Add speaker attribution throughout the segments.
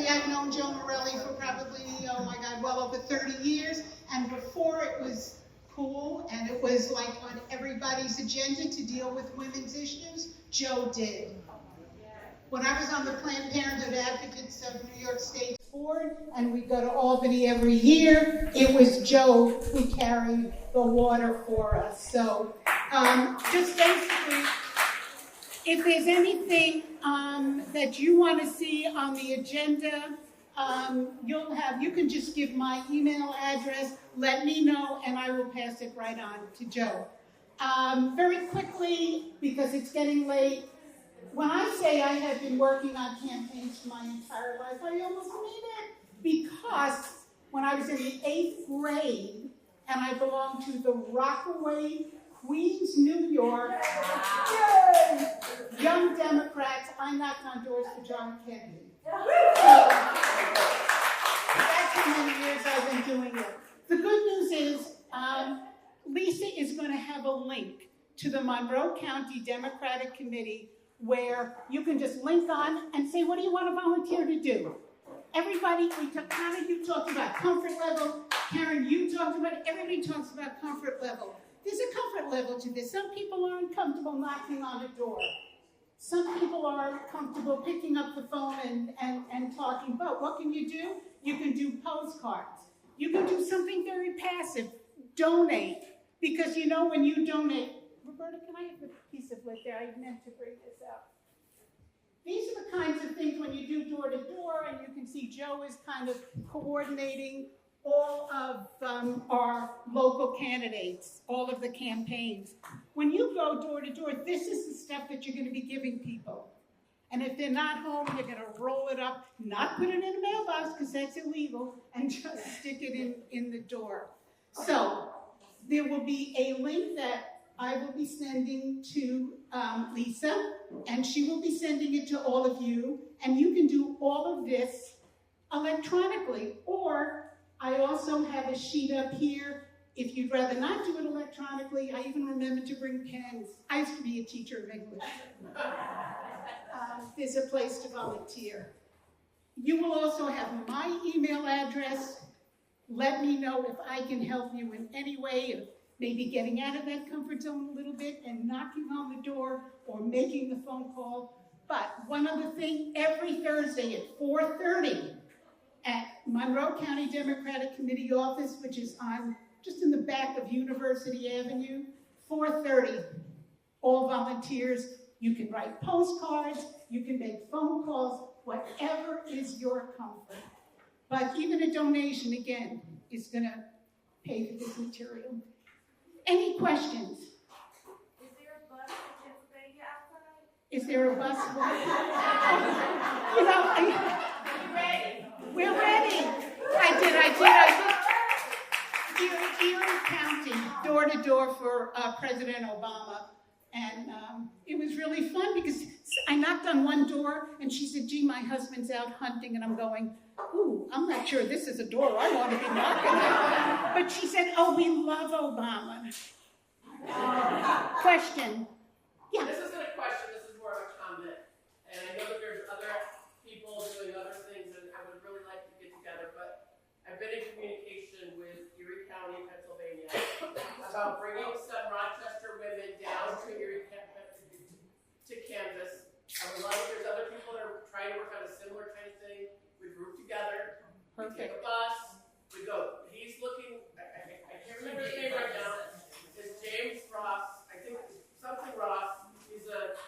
Speaker 1: Personally, I've known Joe Morelli for probably, oh my God, well over 30 years. And before it was cool and it was like on everybody's agenda to deal with women's issues, Joe did. When I was on the Planned Parenthood Advocates of New York State Board, and we go to Albany every year, it was Joe who carried the water for us. So just basically, if there's anything that you want to see on the agenda, you can just give my email address, let me know, and I will pass it right on to Joe. Very quickly, because it's getting late, when I say I have been working on campaigns for my entire life, I almost mean it, because when I was in the 8th grade, and I belonged to the Rockaway, Queens, New York, Young Democrats, I knocked on doors for John Kennedy. So, that's how many years I've been doing it. The good news is, Lisa is going to have a link to the Monroe County Democratic Committee where you can just link on and say, what do you want to volunteer to do? Everybody, Karen, you talked about comfort level. Karen, you talked about it. Everybody talks about comfort level. There's a comfort level to this. Some people aren't comfortable knocking on a door. Some people are comfortable picking up the phone and talking. But what can you do? You can do postcards. You can do something very passive. Donate. Because you know when you donate, Roberta, can I have a piece of wood there? I meant to bring this out. These are the kinds of things when you do door to door, and you can see Joe is kind of coordinating all of our local candidates, all of the campaigns. When you go door to door, this is the stuff that you're going to be giving people. And if they're not home, you're going to roll it up, not put it in a mailbox because that's illegal, and just stick it in the door. So there will be a link that I will be sending to Lisa, and she will be sending it to all of you, and you can do all of this electronically, or I also have a sheet up here. If you'd rather not do it electronically, I even remember to bring pens. I used to be a teacher of English. There's a place to volunteer. You will also have my email address. Let me know if I can help you in any way, of maybe getting out of that comfort zone a little bit and knocking on the door or making the phone call. But one other thing, every Thursday at 4:30 at Monroe County Democratic Committee office, which is just in the back of University Avenue, 4:30, all volunteers. You can write postcards, you can make phone calls, whatever is your comfort. But even a donation, again, is going to pay for this material. Any questions?
Speaker 2: Is there a bus to Pennsylvania outside?
Speaker 1: Is there a bus? We're ready. I did. Erie County, door to door for President Obama. And it was really fun because I knocked on one door and she said, gee, my husband's out hunting. And I'm going, ooh, I'm not sure this is a door I want to be knocking at. But she said, oh, we love Obama. Question? Yeah.
Speaker 3: This isn't a question, this is more of a comment. And I know that there's other people doing other things, and I would really like to get together, but I've been in communication with Erie County, Pennsylvania, about bringing some Rochester women down to Erie to canvas. I would love if there's other people that are trying to work on a similar kind of thing. We group together, we take a bus, we go. He's looking, I can't remember his name right now. It's James Ross, I think something Ross. He's the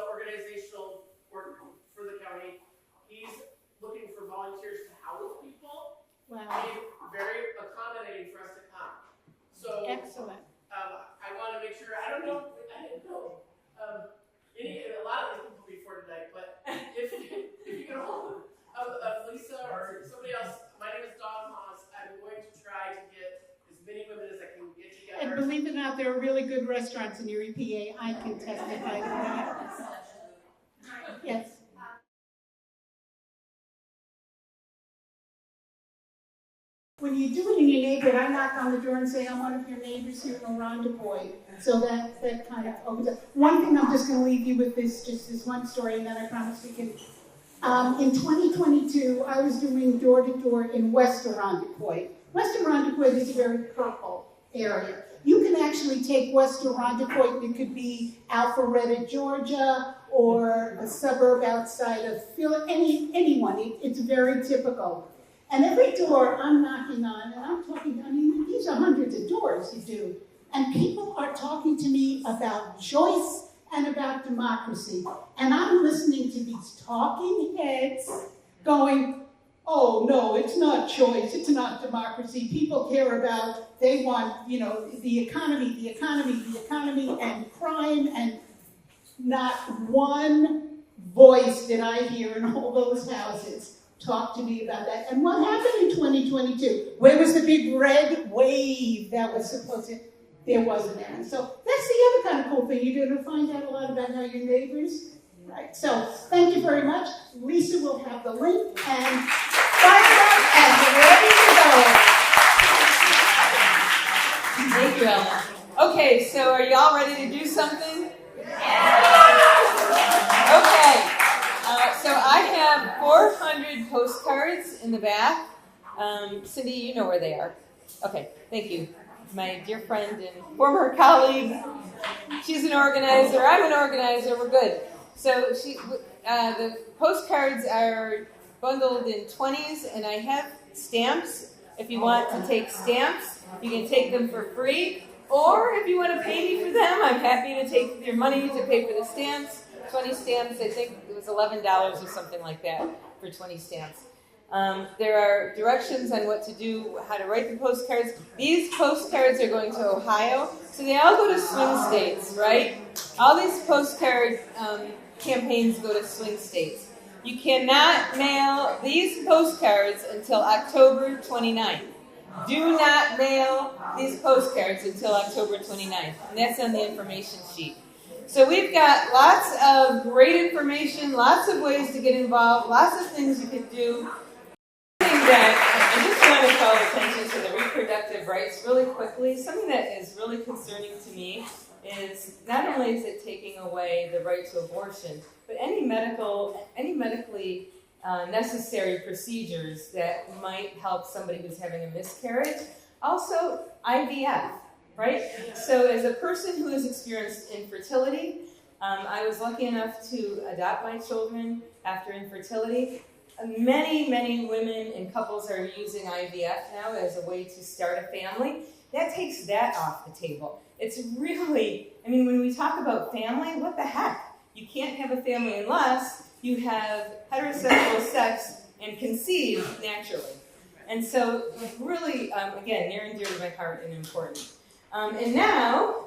Speaker 3: organizational work for the county. He's looking for volunteers to house people.
Speaker 1: Wow.
Speaker 3: He's very accommodating for us to come. So
Speaker 1: Excellent.
Speaker 3: I want to make sure, I didn't know. A lot of these people before tonight, but if you get a hold of Lisa or somebody else, my name is Dawn Haas. I'm going to try to get as many women as I can get together.
Speaker 1: And believe it or not, there are really good restaurants in Erie, PA. I can testify to that. Yes. When you do it in your neighborhood, I knock on the door and say, I'm one of your neighbors here in Orondapoy. So that kind of opens up. One thing I'm just going to leave you with this one story, and then I promise we can In 2022, I was doing door-to-door in West Irondequoit. West Irondequoit is a very purple area. You can actually take West Irondequoit, it could be Alpharetta, Georgia, or a suburb outside of Philly, anyone. It's very typical. And every door I'm knocking on, and I'm talking, I mean, these are hundreds of doors you do, and people are talking to me about choice and about democracy. And I'm listening to these talking heads going, oh no, it's not choice, it's not democracy. People care about, they want, the economy, and crime, and not one voice did I hear in all those houses talk to me about that. And what happened in 2022? Where was the big red wave that was supposed to, there wasn't any. So that's the other kind of cool thing. You're going to find out a lot about how your neighbors, right? So thank you very much. Lisa will have the link and fire up and we're ready to go.
Speaker 4: Thank you, Ellen. Okay, so are y'all ready to do something? Okay, so I have 400 postcards in the back. Cindy, you know where they are. Okay, thank you. My dear friend and former colleague, she's an organizer, I'm an organizer, we're good. So the postcards are bundled in 20s, and I have stamps. If you want to take stamps, you can take them for free. Or if you want to pay me for them, I'm happy to take your money to pay for the stamps. 20 stamps, I think it was $11 or something like that for 20 stamps. There are directions on what to do, how to write the postcards. These postcards are going to Ohio, so they all go to swing states, right? All these postcard campaigns go to swing states. You cannot mail these postcards until October 29th. Do not mail these postcards until October 29th, and that's on the information sheet. So we've got lots of great information, lots of ways to get involved, lots of things you can do. I just want to call attention to the reproductive rights really quickly. Something that is really concerning to me is not only is it taking away the right to abortion, but any medically necessary procedures that might help somebody who's having a miscarriage. Also, IVF, right? So as a person who has experienced infertility, I was lucky enough to adopt my children after infertility. Many women and couples are using IVF now as a way to start a family. That takes that off the table. It's really, when we talk about family, what the heck? You can't have a family unless you have heterosexual sex and conceive naturally. And so really, again, near and dear to my heart and important. And now,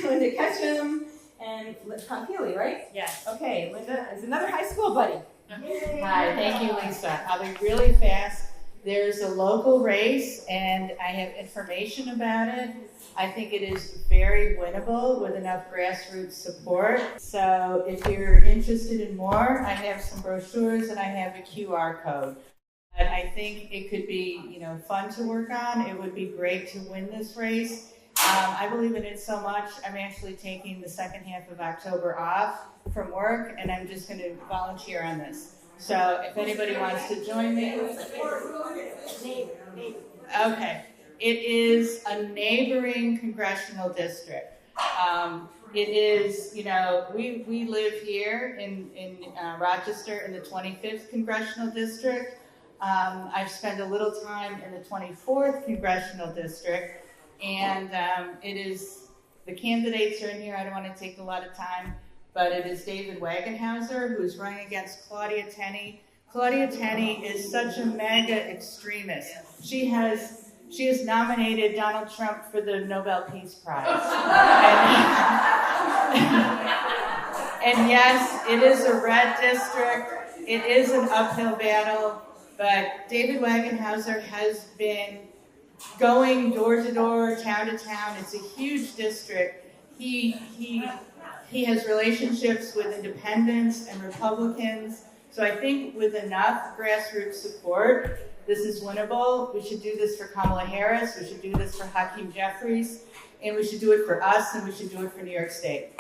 Speaker 4: Linda Ketcham and Tom Healy, right?
Speaker 5: Yes.
Speaker 4: Okay, Linda is another high school buddy.
Speaker 5: Hi, thank you, Lisa. I'll be really fast. There's a local race, and I have information about it. I think it is very winnable with enough grassroots support. So if you're interested in more, I have some brochures and I have a QR code. And I think it could be, fun to work on. It would be great to win this race. I believe in it so much, I'm actually taking the second half of October off from work, and I'm just going to volunteer on this. So if anybody wants to join me. Okay. It is a neighboring congressional district. It is, we live here in Rochester in the 25th congressional district. I've spent a little time in the 24th congressional district. And it is, the candidates are in here. I don't want to take a lot of time, but it is David Wagenhauser, who's running against Claudia Tenney. Claudia Tenney is such a mega extremist. She has nominated Donald Trump for the Nobel Peace Prize. And yes, it is a red district. It is an uphill battle, but David Wagenhauser has been going door to door, town to town. It's a huge district. He has relationships with independents and Republicans. So I think with enough grassroots support, this is winnable. We should do this for Kamala Harris. We should do this for Hakeem Jeffries. And we should do it for us, and we should do it for New York State.